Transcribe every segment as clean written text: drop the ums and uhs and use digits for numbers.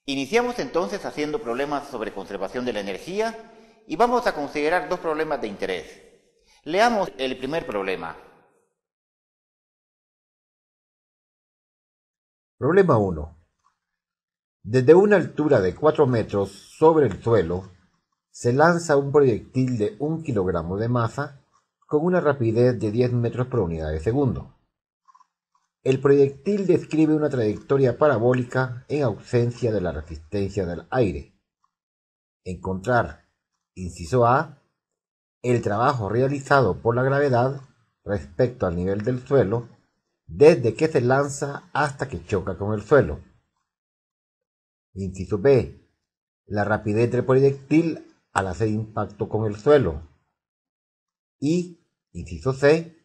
Iniciamos entonces haciendo problemas sobre conservación de la energía y vamos a considerar dos problemas de interés. Leamos el primer problema. Problema 1. Desde una altura de 4 metros sobre el suelo, se lanza un proyectil de 1 kilogramo de masa con una rapidez de 10 metros por unidad de segundo. El proyectil describe una trayectoria parabólica en ausencia de la resistencia del aire. Encontrar, inciso A, el trabajo realizado por la gravedad respecto al nivel del suelo desde que se lanza hasta que choca con el suelo. Inciso B, la rapidez del proyectil al hacer impacto con el suelo. Y, inciso C,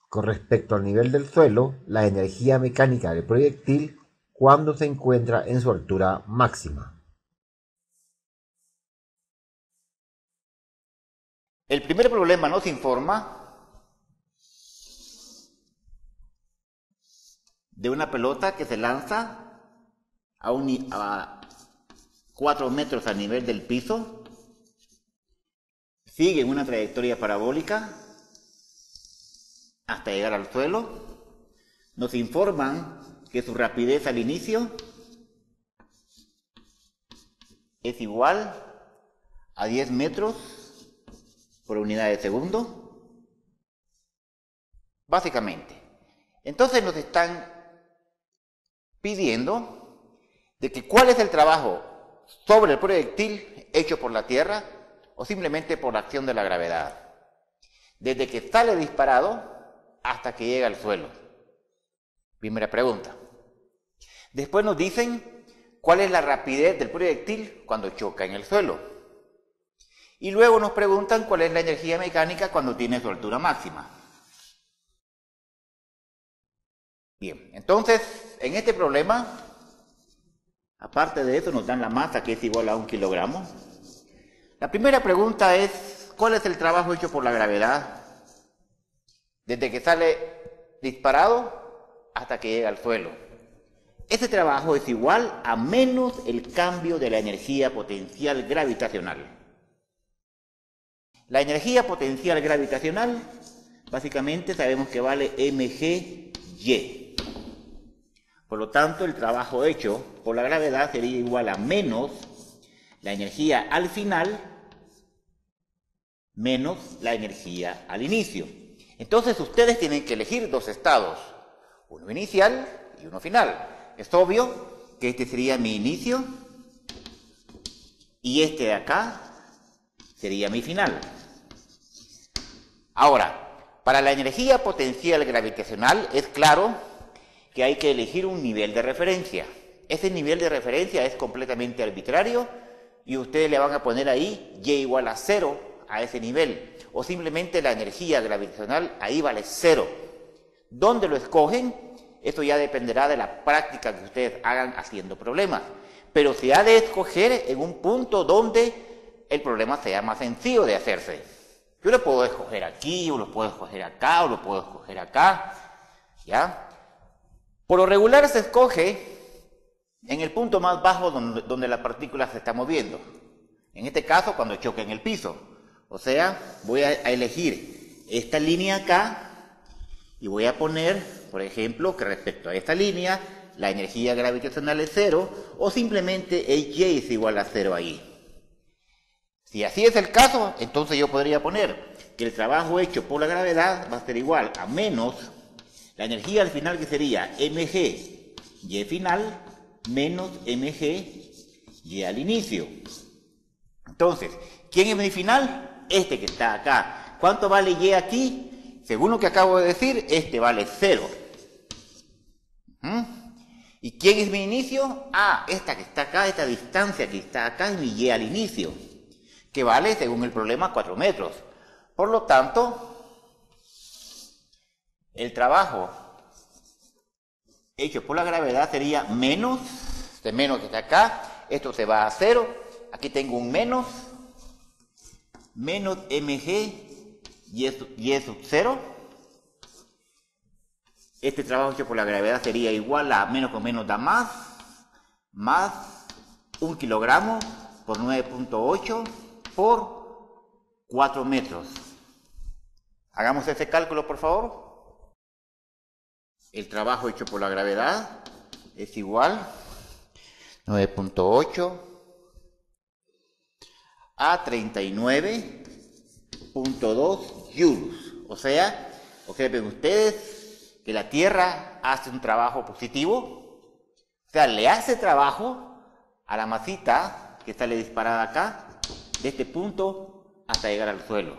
con respecto al nivel del suelo, la energía mecánica del proyectil cuando se encuentra en su altura máxima. El primer problema nos informa de una pelota que se lanza a 4 metros a nivel del piso, sigue una trayectoria parabólica hasta llegar al suelo. Nos informan que su rapidez al inicio es igual a 10 metros por unidad de segundo. Básicamente. Entonces nos están pidiendo de que cuál es el trabajo sobre el proyectil hecho por la Tierra o simplemente por la acción de la gravedad, desde que sale disparado hasta que llega al suelo. Primera pregunta. Después nos dicen cuál es la rapidez del proyectil cuando choca en el suelo. Y luego nos preguntan cuál es la energía mecánica cuando tiene su altura máxima. Bien, entonces, en este problema, aparte de eso, nos dan la masa que es igual a 1 kilogramo. La primera pregunta es, ¿cuál es el trabajo hecho por la gravedad desde que sale disparado hasta que llega al suelo? Ese trabajo es igual a menos el cambio de la energía potencial gravitacional. La energía potencial gravitacional, básicamente sabemos que vale mg/y. Por lo tanto, el trabajo hecho por la gravedad sería igual a menos la energía al final menos la energía al inicio. Entonces ustedes tienen que elegir dos estados, uno inicial y uno final. Es obvio que este sería mi inicio y este de acá sería mi final. Ahora, para la energía potencial gravitacional es claro que hay que elegir un nivel de referencia. Ese nivel de referencia es completamente arbitrario y ustedes le van a poner ahí y igual a 0 a ese nivel. O simplemente la energía gravitacional ahí vale 0. ¿Dónde lo escogen? Esto ya dependerá de la práctica que ustedes hagan haciendo problemas. Pero se ha de escoger en un punto donde el problema sea más sencillo de hacerse. Yo lo puedo escoger aquí, o lo puedo escoger acá, o lo puedo escoger acá, ¿ya? Por lo regular se escoge en el punto más bajo donde la partícula se está moviendo. En este caso, cuando choca en el piso. O sea, voy a elegir esta línea acá y voy a poner, por ejemplo, que respecto a esta línea, la energía gravitacional es 0, o simplemente y es igual a 0 ahí. Si así es el caso, entonces yo podría poner que el trabajo hecho por la gravedad va a ser igual a menos la energía al final, que sería mg y final menos mg y al inicio. Entonces, ¿quién es mi final? Este que está acá. ¿Cuánto vale y aquí? Según lo que acabo de decir, este vale 0. ¿Y quién es mi inicio? Ah, esta que está acá, esta distancia que está acá es mi y al inicio, que vale, según el problema, 4 metros. Por lo tanto, el trabajo hecho por la gravedad sería menos, este menos que está acá, esto se va a 0, aquí tengo un menos mg y es sub 0. Este trabajo hecho por la gravedad sería igual a menos con menos da más 1 kilogramo por 9.8 por 4 metros. Hagamos ese cálculo, por favor. El trabajo hecho por la gravedad es igual a 9.8 a 39.2 joules. O sea, observen ustedes que la Tierra hace un trabajo positivo. O sea, le hace trabajo a la masita que sale disparada acá, de este punto hasta llegar al suelo.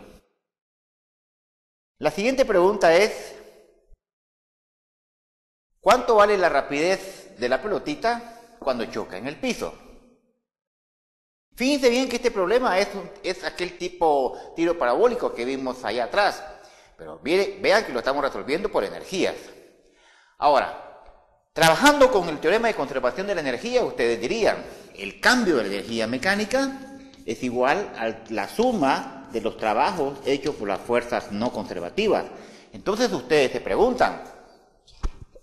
La siguiente pregunta es, ¿cuánto vale la rapidez de la pelotita cuando choca en el piso? Fíjense bien que este problema es aquel tipo tiro parabólico que vimos allá atrás, pero vean que lo estamos resolviendo por energías. Ahora, trabajando con el teorema de conservación de la energía, ustedes dirían, el cambio de la energía mecánica es igual a la suma de los trabajos hechos por las fuerzas no conservativas. Entonces ustedes se preguntan,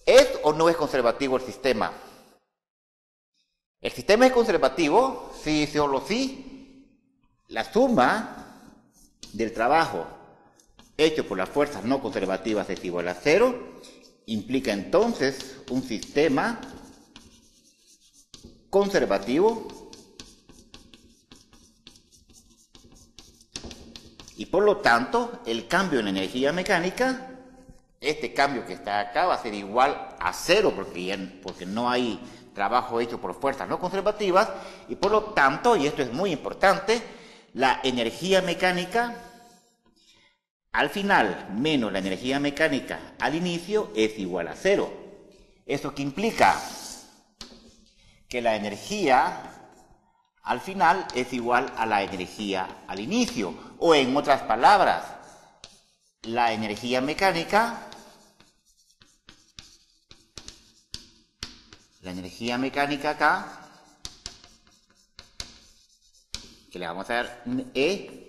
¿es o no es conservativo el sistema? ¿El sistema es conservativo? Sí, solo sí. La suma del trabajo hecho por las fuerzas no conservativas es igual a 0. Implica entonces un sistema conservativo y por lo tanto el cambio en la energía mecánica, este cambio que está acá va a ser igual a 0 porque no hay trabajo hecho por fuerzas no conservativas y por lo tanto, y esto es muy importante, la energía mecánica al final menos la energía mecánica al inicio es igual a 0. ¿Eso qué implica? Que la energía al final es igual a la energía al inicio. O en otras palabras, la energía mecánica acá, que le vamos a dar E,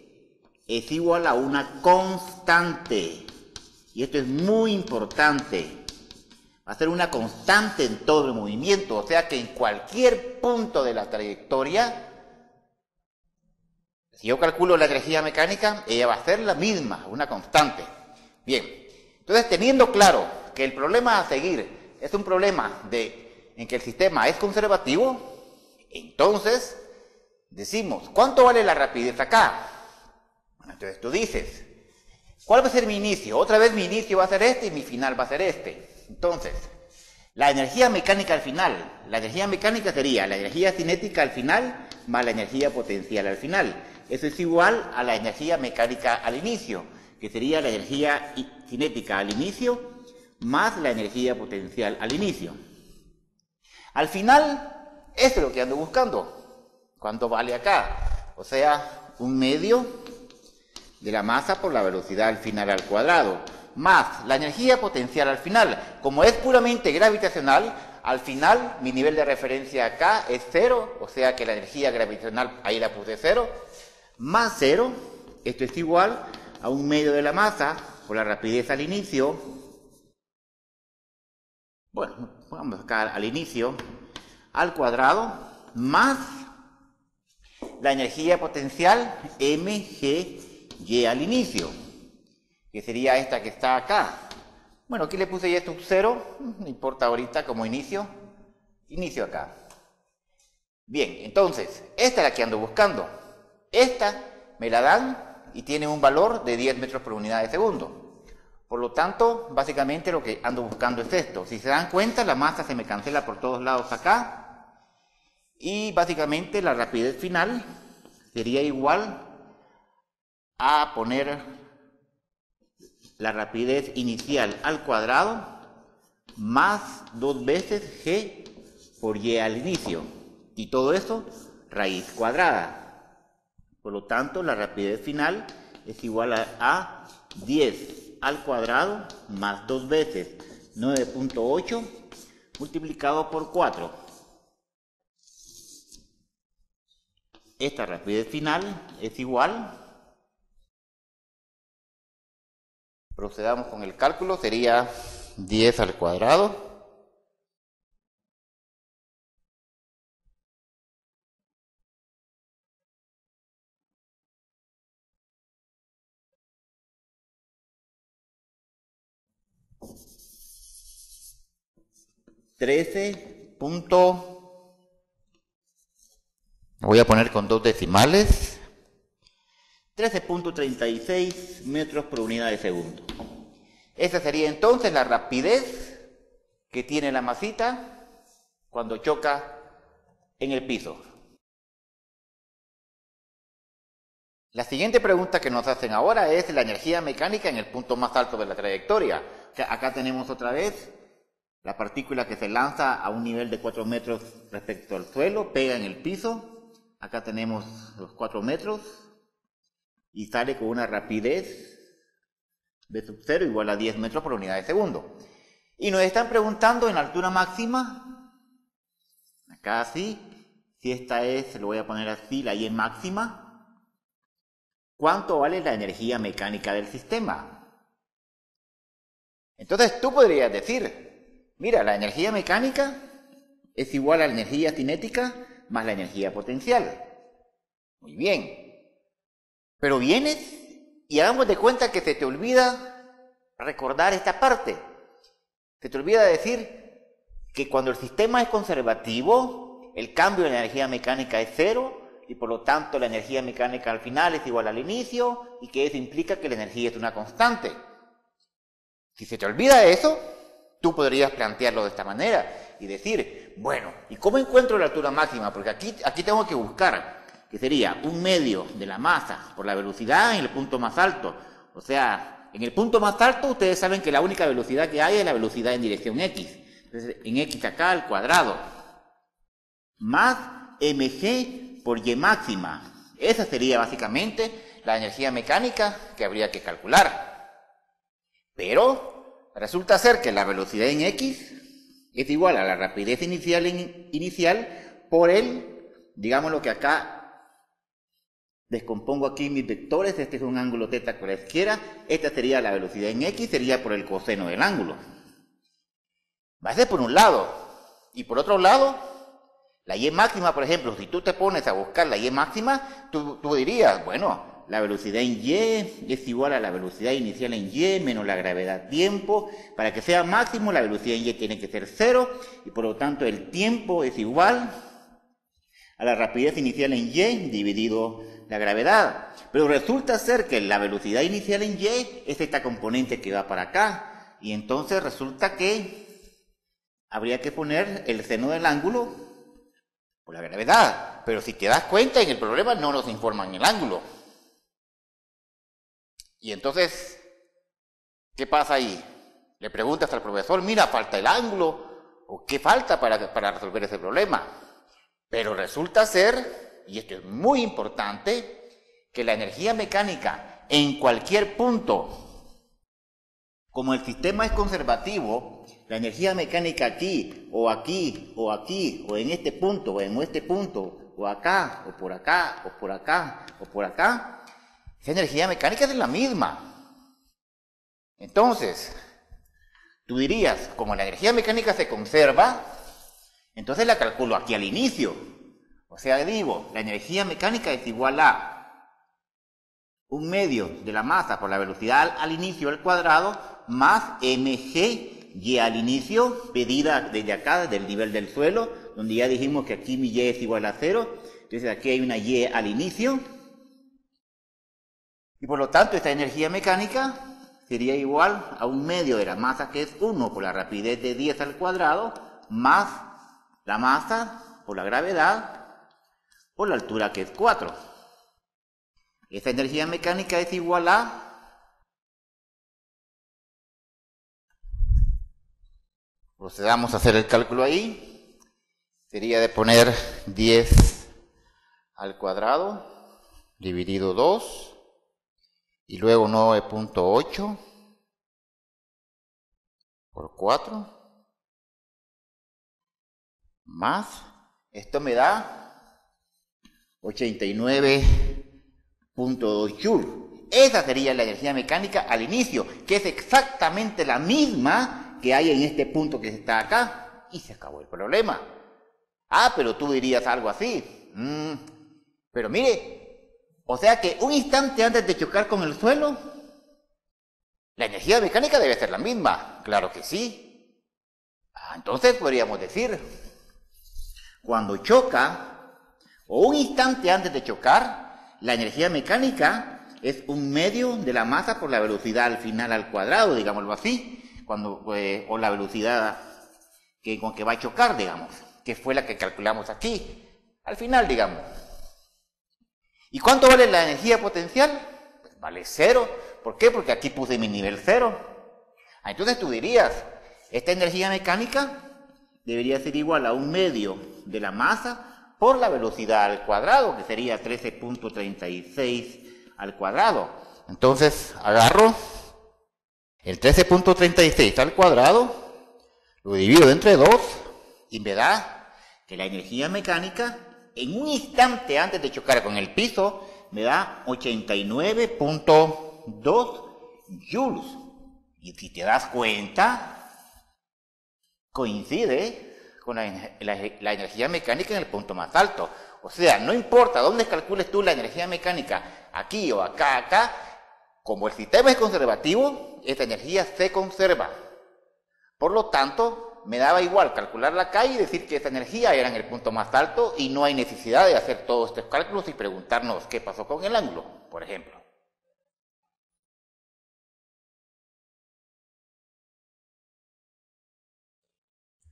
es igual a una constante. Y esto es muy importante. Va a ser una constante en todo el movimiento. O sea que en cualquier punto de la trayectoria, si yo calculo la energía mecánica, ella va a ser la misma, una constante. Bien, entonces teniendo claro que el problema a seguir es un problema en que el sistema es conservativo, entonces decimos, ¿cuánto vale la rapidez acá? Bueno, entonces tú dices, ¿cuál va a ser mi inicio? Otra vez mi inicio va a ser este y mi final va a ser este. Entonces, la energía mecánica al final, la energía mecánica sería la energía cinética al final más la energía potencial al final. Eso es igual a la energía mecánica al inicio, que sería la energía cinética al inicio más la energía potencial al inicio. Al final, esto es lo que ando buscando. ¿Cuánto vale acá? O sea, 1/2 de la masa por la velocidad al final al cuadrado, más la energía potencial al final. Como es puramente gravitacional, al final mi nivel de referencia acá es 0, o sea que la energía gravitacional, ahí la puse 0, más 0, esto es igual a 1/2 de la masa por la rapidez al inicio. Bueno, vamos acá al inicio, al cuadrado, más la energía potencial mgy al inicio, que sería esta que está acá. Bueno, aquí le puse ya esto 0, no importa ahorita como inicio acá. Bien, entonces, esta es la que ando buscando. Esta me la dan y tiene un valor de 10 metros por unidad de segundo. Por lo tanto, básicamente lo que ando buscando es esto. Si se dan cuenta, la masa se me cancela por todos lados acá. Y básicamente la rapidez final sería igual a poner la rapidez inicial al cuadrado más 2 veces g por y al inicio. Y todo eso, raíz cuadrada. Por lo tanto, la rapidez final es igual a 10 al cuadrado más 2 veces 9.8 multiplicado por 4. Esta rapidez final es igual, procedamos con el cálculo, sería 10 al cuadrado 13. Voy a poner con 2 decimales. 13.36 metros por unidad de segundo. Esa sería entonces la rapidez que tiene la masita cuando choca en el piso. La siguiente pregunta que nos hacen ahora es la energía mecánica en el punto más alto de la trayectoria. O sea, acá tenemos otra vez la partícula que se lanza a un nivel de 4 metros respecto al suelo, pega en el piso. Acá tenemos los 4 metros y sale con una rapidez V sub 0 igual a 10 metros por unidad de segundo. Y nos están preguntando en la altura máxima, acá así, si esta es, lo voy a poner así, la Y máxima, ¿cuánto vale la energía mecánica del sistema? Entonces tú podrías decir, mira, la energía mecánica es igual a la energía cinética más la energía potencial. Muy bien. Pero vienes y hagamos de cuenta que se te olvida recordar esta parte. Se te olvida decir que cuando el sistema es conservativo, el cambio de la energía mecánica es 0 y por lo tanto la energía mecánica al final es igual al inicio y que eso implica que la energía es una constante. Si se te olvida eso, tú podrías plantearlo de esta manera y decir, bueno, ¿y cómo encuentro la altura máxima? Porque aquí tengo que buscar que sería un medio de la masa por la velocidad en el punto más alto. O sea, en el punto más alto ustedes saben que la única velocidad que hay es la velocidad en dirección X. Entonces, en X acá al cuadrado. Más mg por Y máxima. Esa sería básicamente la energía mecánica que habría que calcular. Pero resulta ser que la velocidad en X es igual a la rapidez inicial por digamos lo que acá descompongo aquí mis vectores, este es un ángulo teta por la izquierda, esta sería la velocidad en X, sería por el coseno del ángulo. Va a ser por un lado, y por otro lado, la Y máxima, por ejemplo, si tú te pones a buscar la Y máxima, tú dirías, bueno, la velocidad en Y es igual a la velocidad inicial en Y menos la gravedad tiempo. Para que sea máximo, la velocidad en Y tiene que ser 0, y por lo tanto el tiempo es igual a la rapidez inicial en Y dividido la gravedad. Pero resulta ser que la velocidad inicial en Y es esta componente que va para acá. Y entonces resulta que habría que poner el seno del ángulo por la gravedad. Pero si te das cuenta, en el problema no nos informan el ángulo. Y entonces, ¿qué pasa ahí? Le preguntas al profesor, mira, falta el ángulo. ¿O qué falta para resolver ese problema? Pero resulta ser, y esto es muy importante, que la energía mecánica en cualquier punto, como el sistema es conservativo, la energía mecánica aquí, o aquí, o aquí, o en este punto, o en este punto, o acá, o por acá, o por acá, o por acá, esa energía mecánica es la misma. Entonces, tú dirías, como la energía mecánica se conserva, entonces la calculo aquí al inicio. O sea, digo, la energía mecánica es igual a un medio de la masa por la velocidad al inicio al cuadrado más mg y al inicio, medida desde acá, desde el nivel del suelo, donde ya dijimos que aquí mi y es igual a 0. Entonces aquí hay una y al inicio. Y por lo tanto esta energía mecánica sería igual a un medio de la masa que es 1 por la rapidez de 10 al cuadrado más la masa por la gravedad por la altura que es 4. Esta energía mecánica es igual a, procedamos a hacer el cálculo ahí, sería de poner 10 al cuadrado dividido 2 y luego 9.8 por 4 más, esto me da 89.2 joules. Esa sería la energía mecánica al inicio, que es exactamente la misma que hay en este punto que está acá. Y se acabó el problema. Ah, pero tú dirías algo así. Pero mire, o sea que un instante antes de chocar con el suelo, la energía mecánica debe ser la misma. Claro que sí. Entonces podríamos decir, cuando choca, o un instante antes de chocar, la energía mecánica es un medio de la masa por la velocidad al final al cuadrado, digámoslo así, o la velocidad con que va a chocar, digamos, que fue la que calculamos aquí, al final, digamos. ¿Y cuánto vale la energía potencial? Pues vale 0. ¿Por qué? Porque aquí puse mi nivel 0. Entonces tú dirías, esta energía mecánica debería ser igual a un medio de la masa por la velocidad al cuadrado, que sería 13.36 al cuadrado. Entonces agarro el 13.36 al cuadrado, lo divido entre 2 y me da que la energía mecánica en un instante antes de chocar con el piso me da 89.2 joules. Y si te das cuenta, coincide con la energía mecánica en el punto más alto. O sea, no importa dónde calcules tú la energía mecánica, aquí o acá, como el sistema es conservativo, esta energía se conserva. Por lo tanto, me daba igual calcularla acá y decir que esta energía era en el punto más alto y no hay necesidad de hacer todos estos cálculos y preguntarnos qué pasó con el ángulo, por ejemplo.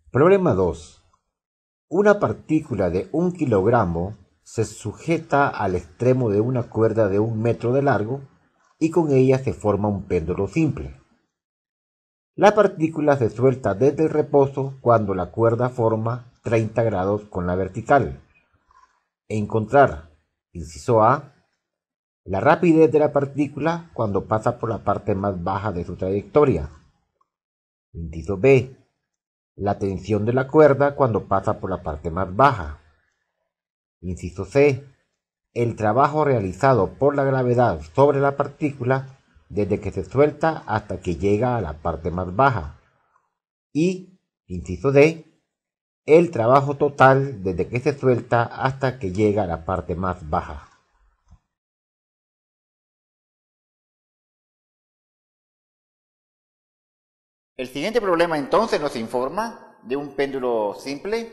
Problema 2. Una partícula de 1 kilogramo se sujeta al extremo de una cuerda de 1 metro de largo y con ella se forma un péndulo simple. La partícula se suelta desde el reposo cuando la cuerda forma 30 grados con la vertical. Encontrar, inciso A, la rapidez de la partícula cuando pasa por la parte más baja de su trayectoria. Inciso B, la tensión de la cuerda cuando pasa por la parte más baja. Inciso C, el trabajo realizado por la gravedad sobre la partícula desde que se suelta hasta que llega a la parte más baja. Y, inciso D, el trabajo total desde que se suelta hasta que llega a la parte más baja. El siguiente problema entonces nos informa de un péndulo simple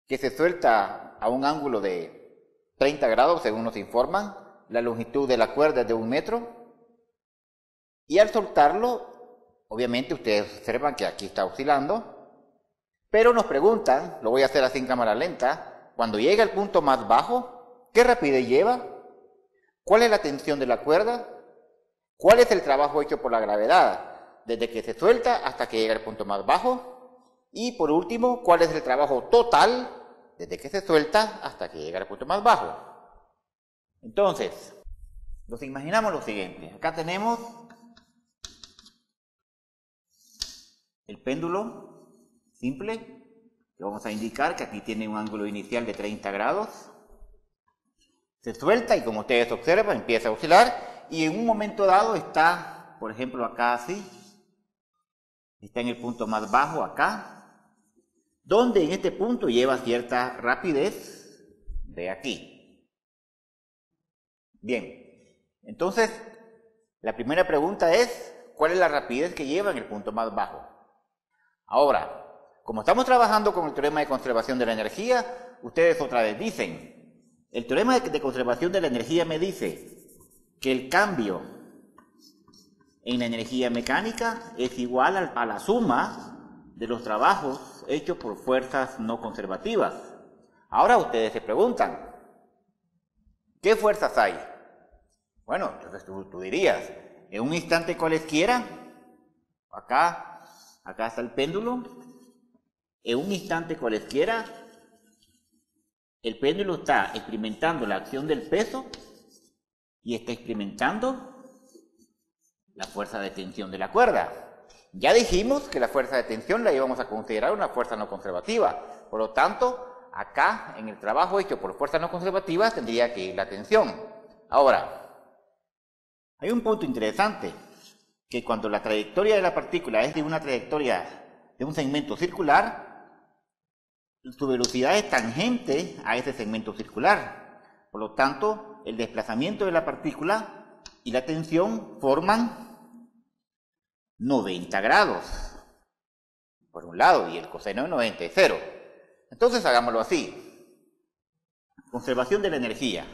que se suelta a un ángulo de 30 grados, según nos informan. La longitud de la cuerda es de 1 metro. Y al soltarlo, obviamente ustedes observan que aquí está oscilando. Pero nos preguntan, lo voy a hacer así en cámara lenta, cuando llega al punto más bajo, ¿qué rapidez lleva? ¿Cuál es la tensión de la cuerda? ¿Cuál es el trabajo hecho por la gravedad desde que se suelta hasta que llega al punto más bajo? Y por último, ¿cuál es el trabajo total desde que se suelta hasta que llega al punto más bajo? Entonces, nos imaginamos lo siguiente. Acá tenemos el péndulo simple, que vamos a indicar que aquí tiene un ángulo inicial de 30 grados. Se suelta y como ustedes observan, empieza a oscilar y en un momento dado está, por ejemplo, acá así. Está en el punto más bajo acá, donde en este punto lleva cierta rapidez de aquí. Bien, entonces la primera pregunta es, ¿cuál es la rapidez que lleva en el punto más bajo? Ahora, como estamos trabajando con el teorema de conservación de la energía, ustedes otra vez dicen, el teorema de conservación de la energía me dice que el cambio en la energía mecánica es igual a la suma de los trabajos hechos por fuerzas no conservativas. Ahora ustedes se preguntan, ¿qué fuerzas hay? Bueno, entonces tú dirías, en un instante cualesquiera, acá está el péndulo, en un instante cualesquiera, el péndulo está experimentando la acción del peso y está experimentando la fuerza de tensión de la cuerda. Ya dijimos que la fuerza de tensión la íbamos a considerar una fuerza no conservativa. Por lo tanto, acá en el trabajo hecho por fuerzas no conservativas tendría que ir la tensión. Ahora, hay un punto interesante, que cuando la trayectoria de la partícula es de una trayectoria de un segmento circular, su velocidad es tangente a ese segmento circular. Por lo tanto, el desplazamiento de la partícula y la tensión forman 90 grados. por un lado, y el coseno de 90 es 0. Entonces hagámoslo así. Conservación de la energía.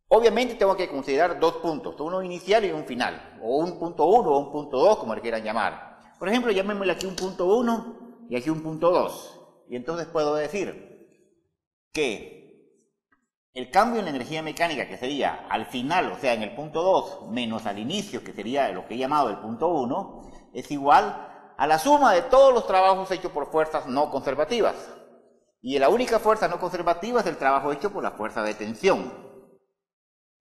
Obviamente tengo que considerar dos puntos, uno inicial y un final, o un punto 1 o un punto 2, como le quieran llamar. Por ejemplo, llamémosle aquí un punto 1 y aquí un punto 2. Y entonces puedo decir que el cambio en la energía mecánica, que sería al final, o sea, en el punto 2, menos al inicio, que sería lo que he llamado el punto 1, es igual a la suma de todos los trabajos hechos por fuerzas no conservativas. Y la única fuerza no conservativa es el trabajo hecho por la fuerza de tensión.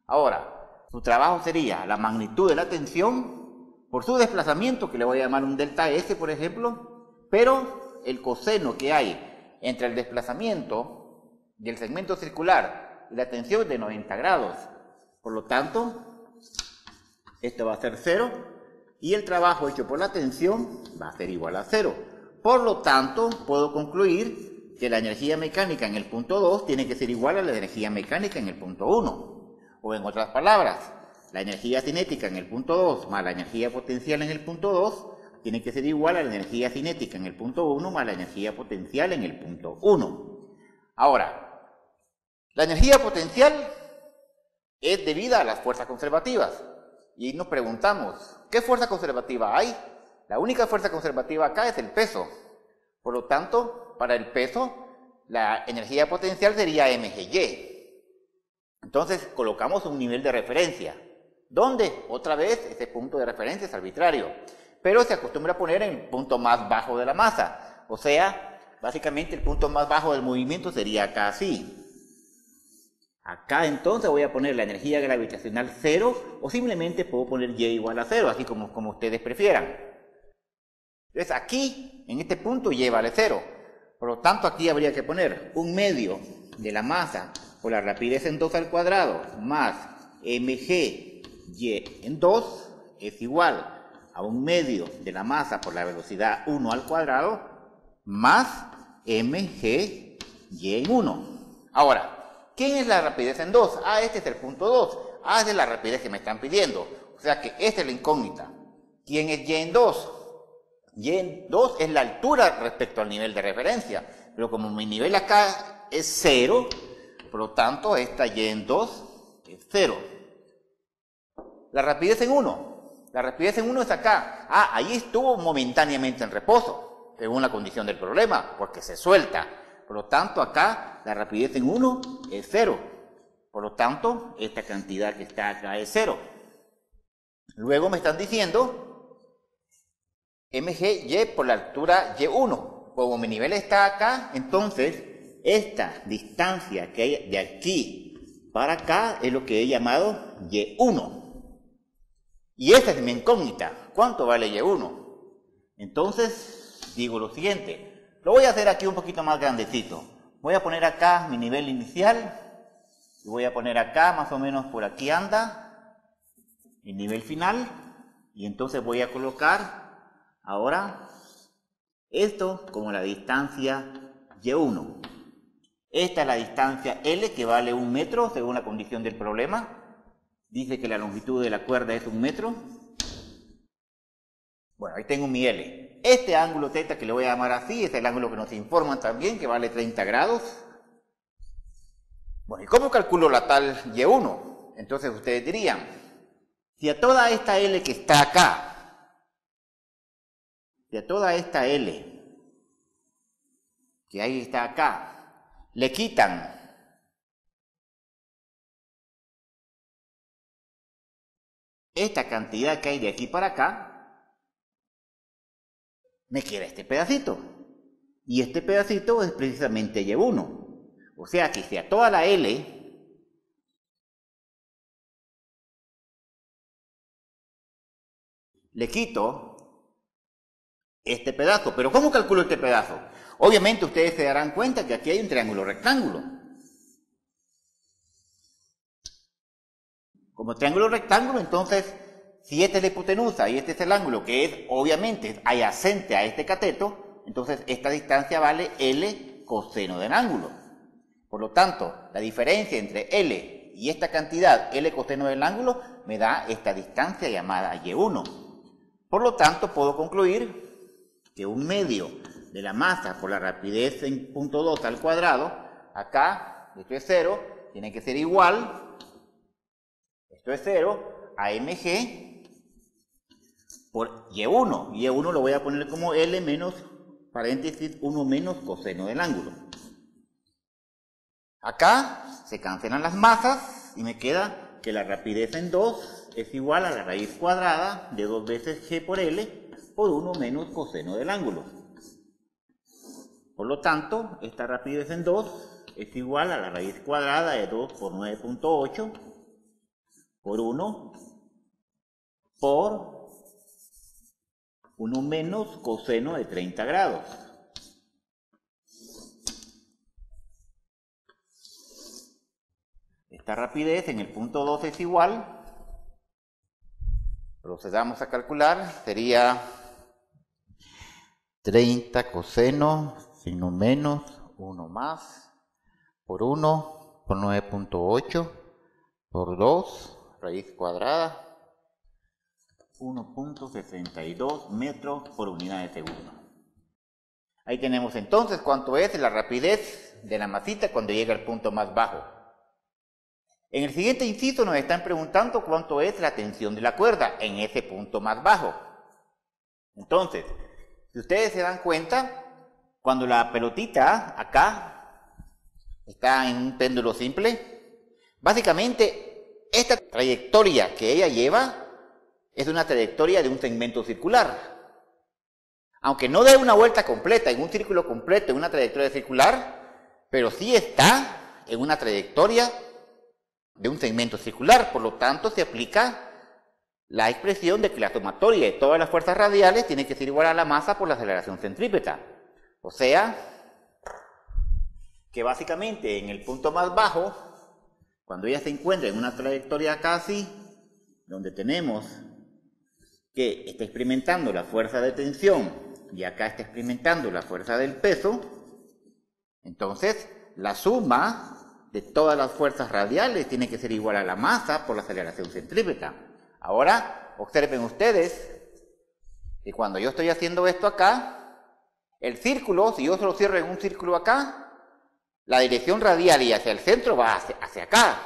Ahora, su trabajo sería la magnitud de la tensión por su desplazamiento, que le voy a llamar un delta S, por ejemplo, pero el coseno que hay entre el desplazamiento del segmento circular y la tensión es de 90 grados. Por lo tanto, esto va a ser 0 y el trabajo hecho por la tensión va a ser igual a 0. Por lo tanto, puedo concluir que la energía mecánica en el punto 2 tiene que ser igual a la energía mecánica en el punto 1. O en otras palabras, la energía cinética en el punto 2 más la energía potencial en el punto 2 tiene que ser igual a la energía cinética en el punto 1 más la energía potencial en el punto 1. Ahora, la energía potencial es debida a las fuerzas conservativas. Y nos preguntamos, ¿qué fuerza conservativa hay? La única fuerza conservativa acá es el peso. Por lo tanto, para el peso, la energía potencial sería mgy. Entonces colocamos un nivel de referencia, donde otra vez ese punto de referencia es arbitrario, pero se acostumbra a poner en el punto más bajo de la masa, o sea, básicamente el punto más bajo del movimiento sería acá así. Acá entonces voy a poner la energía gravitacional 0, o simplemente puedo poner y igual a 0, así como ustedes prefieran. Entonces aquí, en este punto, y vale 0, por lo tanto aquí habría que poner un medio de la masa por la rapidez en 2 al cuadrado más mg y en 2 es igual a un medio de la masa por la velocidad 1 al cuadrado más mg y en 1. Ahora, ¿quién es la rapidez en 2? Este es el punto 2. Esta es la rapidez que me están pidiendo. O sea que esta es la incógnita. ¿Quién es y en 2? Y en 2 es la altura respecto al nivel de referencia. Pero como mi nivel acá es 0, por lo tanto, esta y en 2 es 0. La rapidez en 1. La rapidez en 1 es acá. Ahí estuvo momentáneamente en reposo, según la condición del problema, porque se suelta. Por lo tanto, acá la rapidez en 1 es 0. Por lo tanto, esta cantidad que está acá es 0. Luego me están diciendo mgy por la altura y1. Como mi nivel está acá, entonces esta distancia que hay de aquí para acá es lo que he llamado y1. Y esta es mi incógnita. ¿Cuánto vale y1? Entonces, digo lo siguiente. Lo voy a hacer aquí un poquito más grandecito. Voy a poner acá mi nivel inicial. Y voy a poner acá, más o menos por aquí anda, el nivel final. Y entonces voy a colocar ahora esto como la distancia y1. Esta es la distancia L, que vale 1 metro, según la condición del problema. Dice que la longitud de la cuerda es 1 metro. Bueno, ahí tengo mi L. Este ángulo θ, que le voy a llamar así, es el ángulo que nos informan también, que vale 30 grados. Bueno, ¿y cómo calculo la tal y1? Entonces ustedes dirían, si a toda esta L que está acá, si a toda esta L que ahí está acá, le quitan esta cantidad que hay de aquí para acá, me queda este pedacito. Y este pedacito es precisamente y1. O sea que si a toda la L le quito este pedazo. ¿Pero cómo calculo este pedazo? Obviamente ustedes se darán cuenta que aquí hay un triángulo rectángulo. Como triángulo rectángulo, entonces, si esta es la hipotenusa y este es el ángulo que es, obviamente, adyacente a este cateto, entonces esta distancia vale L coseno del ángulo. Por lo tanto, la diferencia entre L y esta cantidad, L coseno del ángulo, me da esta distancia llamada y1. Por lo tanto, puedo concluir que 1/2 de la masa por la rapidez en punto 2 al cuadrado, acá, esto es 0, tiene que ser igual, esto es 0, a mg por y1. Y1 lo voy a poner como L menos, paréntesis, 1 menos coseno del ángulo. Acá se cancelan las masas y me queda que la rapidez en 2 es igual a la raíz cuadrada de 2 veces g por L por 1 menos coseno del ángulo. Por lo tanto, esta rapidez en 2 es igual a la raíz cuadrada de 2 por 9.8 por 1 por 1 menos coseno de 30 grados. Esta rapidez en el punto 2 es igual, procedamos a calcular, sería 30 coseno sin 1 menos 1 más por 1 por 9.8 por 2 raíz cuadrada 1.62 metros por unidad de segundo. Ahí tenemos entonces cuánto es la rapidez de la masita cuando llega al punto más bajo. En el siguiente inciso nos están preguntando cuánto es la tensión de la cuerda en ese punto más bajo. Entonces, si ustedes se dan cuenta, cuando la pelotita acá está en un péndulo simple, básicamente esta trayectoria que ella lleva es una trayectoria de un segmento circular. Aunque no dé una vuelta completa en un círculo completo, en una trayectoria circular, pero sí está en una trayectoria de un segmento circular. Por lo tanto, se aplica la expresión de que la sumatoria de todas las fuerzas radiales tiene que ser igual a la masa por la aceleración centrípeta. O sea, que básicamente en el punto más bajo, cuando ella se encuentra en una trayectoria acá así, donde tenemos que está experimentando la fuerza de tensión y acá está experimentando la fuerza del peso, entonces la suma de todas las fuerzas radiales tiene que ser igual a la masa por la aceleración centrípeta. Ahora, observen ustedes que cuando yo estoy haciendo esto acá, el círculo, si yo solo cierro en un círculo acá, la dirección radial y hacia el centro va hacia acá.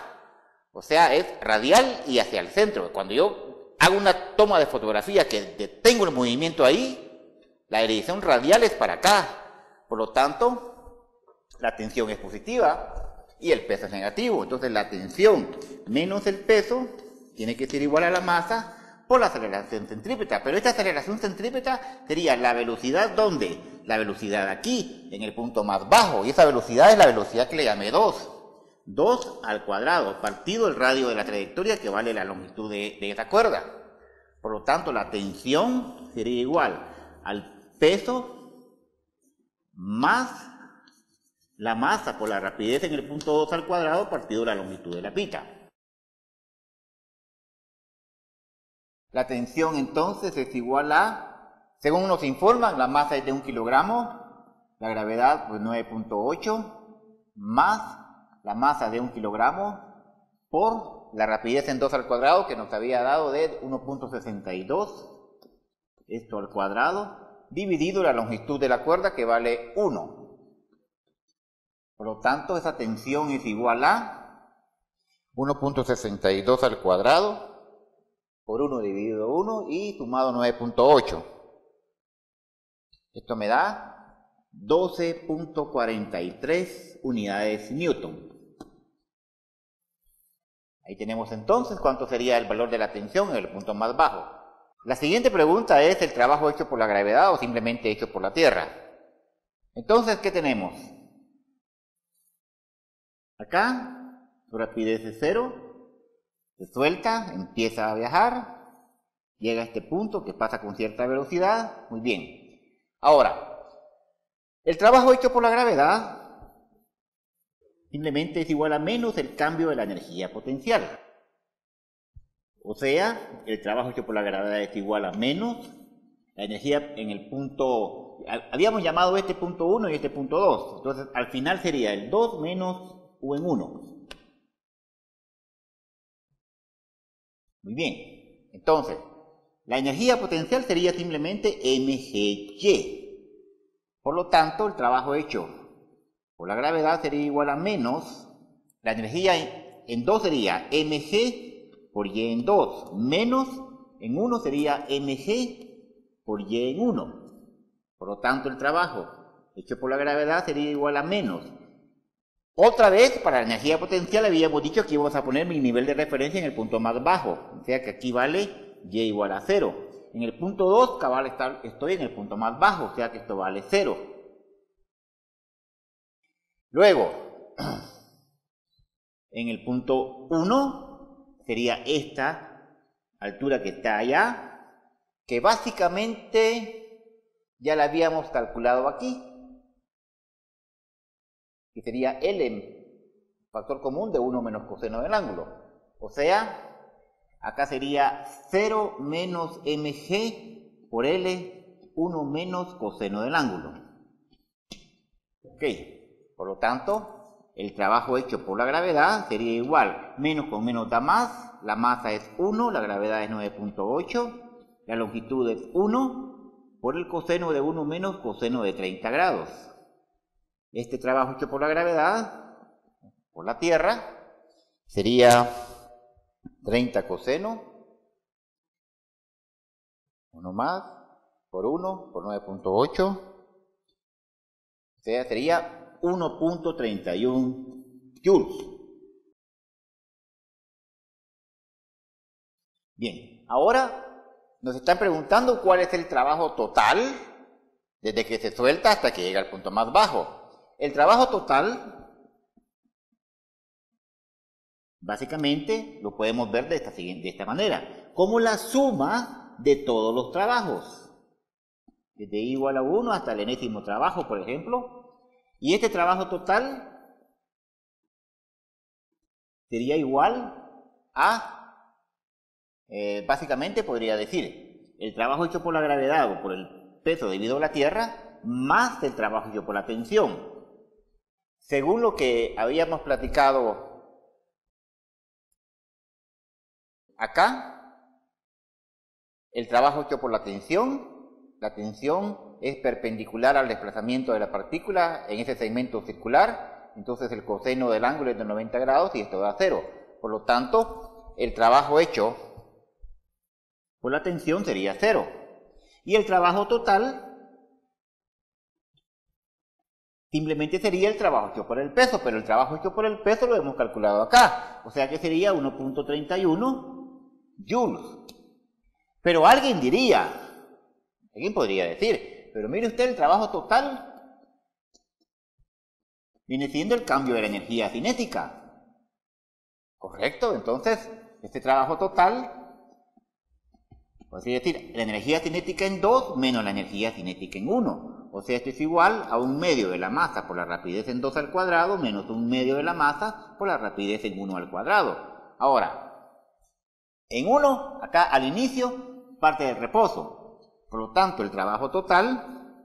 O sea, es radial y hacia el centro. Cuando yo hago una toma de fotografía que detengo el movimiento ahí, la dirección radial es para acá. Por lo tanto, la tensión es positiva y el peso es negativo. Entonces la tensión menos el peso tiene que ser igual a la masa por la aceleración centrípeta. Pero esta aceleración centrípeta sería la velocidad, ¿dónde? La velocidad aquí, en el punto más bajo. Y esa velocidad es la velocidad que le llamé 2. 2 al cuadrado, partido el radio de la trayectoria, que vale la longitud de esa cuerda. Por lo tanto, la tensión sería igual al peso más la masa por la rapidez en el punto 2 al cuadrado partido la longitud de la pita. La tensión entonces es igual a, según nos informan, la masa es de 1 kilogramo, la gravedad pues 9.8, más la masa de 1 kilogramo por la rapidez en 2 al cuadrado que nos había dado de 1.62, esto al cuadrado, dividido la longitud de la cuerda que vale 1. Por lo tanto, esa tensión es igual a 1.62 al cuadrado por 1 dividido 1 y sumado 9.8. Esto me da 12.43 unidades Newton. Ahí tenemos entonces cuánto sería el valor de la tensión en el punto más bajo. La siguiente pregunta es el trabajo hecho por la gravedad o simplemente hecho por la Tierra. Entonces, ¿qué tenemos? Acá, su rapidez es 0, se suelta, empieza a viajar, llega a este punto que pasa con cierta velocidad, muy bien. Ahora, el trabajo hecho por la gravedad simplemente es igual a menos el cambio de la energía potencial. O sea, el trabajo hecho por la gravedad es igual a menos la energía en el punto, habíamos llamado este punto 1 y este punto 2, entonces al final sería el 2 menos U en 1. Muy bien, entonces, La energía potencial sería simplemente mgy. Por lo tanto, el trabajo hecho por la gravedad sería igual a menos, la energía en 2 sería mg por y en 2, menos en 1 sería mg por y en 1. Por lo tanto, el trabajo hecho por la gravedad sería igual a menos. Otra vez, para la energía potencial habíamos dicho que íbamos a poner mi nivel de referencia en el punto más bajo, o sea que aquí vale y igual a 0. En el punto 2, cabal, estoy en el punto más bajo, o sea que esto vale 0. Luego, en el punto 1 sería esta altura que está allá, que básicamente ya la habíamos calculado aquí, que sería L, factor común de 1 menos coseno del ángulo. O sea, acá sería 0 menos mg por L, 1 menos coseno del ángulo. Ok, por lo tanto, el trabajo hecho por la gravedad sería igual, menos con menos da más, la masa es 1, la gravedad es 9.8, la longitud es 1, por el coseno de 1 menos coseno de 30 grados. Este trabajo hecho por la gravedad, por la Tierra, sería 30 coseno, 1 más, por 1, por 9.8, o sea, sería 1.31 joules. Bien, ahora nos están preguntando cuál es el trabajo total desde que se suelta hasta que llega al punto más bajo. El trabajo total, básicamente, lo podemos ver de esta manera, como la suma de todos los trabajos, desde i igual a 1 hasta el enésimo trabajo, por ejemplo, y este trabajo total sería igual a, básicamente podría decir, el trabajo hecho por la gravedad o por el peso debido a la Tierra, más el trabajo hecho por la tensión. Según lo que habíamos platicado acá, el trabajo hecho por la tensión es perpendicular al desplazamiento de la partícula en ese segmento circular, entonces el coseno del ángulo es de 90 grados y esto da 0. Por lo tanto, el trabajo hecho por la tensión sería 0. Y el trabajo total simplemente sería el trabajo hecho por el peso, pero el trabajo hecho por el peso lo hemos calculado acá, o sea que sería 1.31 joules. Pero alguien podría decir, pero mire usted, el trabajo total viene siendo el cambio de la energía cinética. Correcto, entonces, este trabajo total, por así decir, la energía cinética en 2 menos la energía cinética en 1. O sea, esto es igual a 1/2 de la masa por la rapidez en 2 al cuadrado menos 1/2 de la masa por la rapidez en 1 al cuadrado. Ahora, en 1, acá al inicio, parte del reposo. Por lo tanto, el trabajo total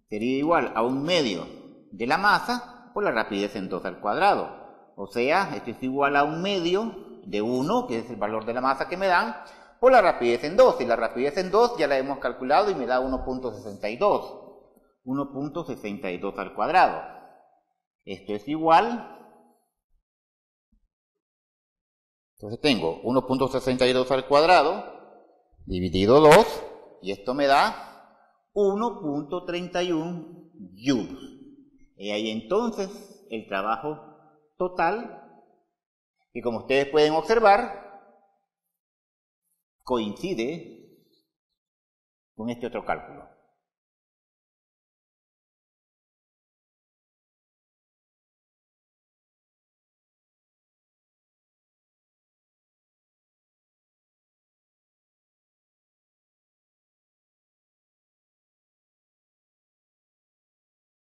sería igual a 1/2 de la masa por la rapidez en 2 al cuadrado. O sea, esto es igual a 1/2 de 1, que es el valor de la masa que me dan, por la rapidez en 2, y la rapidez en 2 ya la hemos calculado y me da 1.62 al cuadrado. Esto es igual, entonces tengo 1.62 al cuadrado dividido 2, y esto me da 1.31 joules. Y ahí entonces el trabajo total, que como ustedes pueden observar, coincide con este otro cálculo.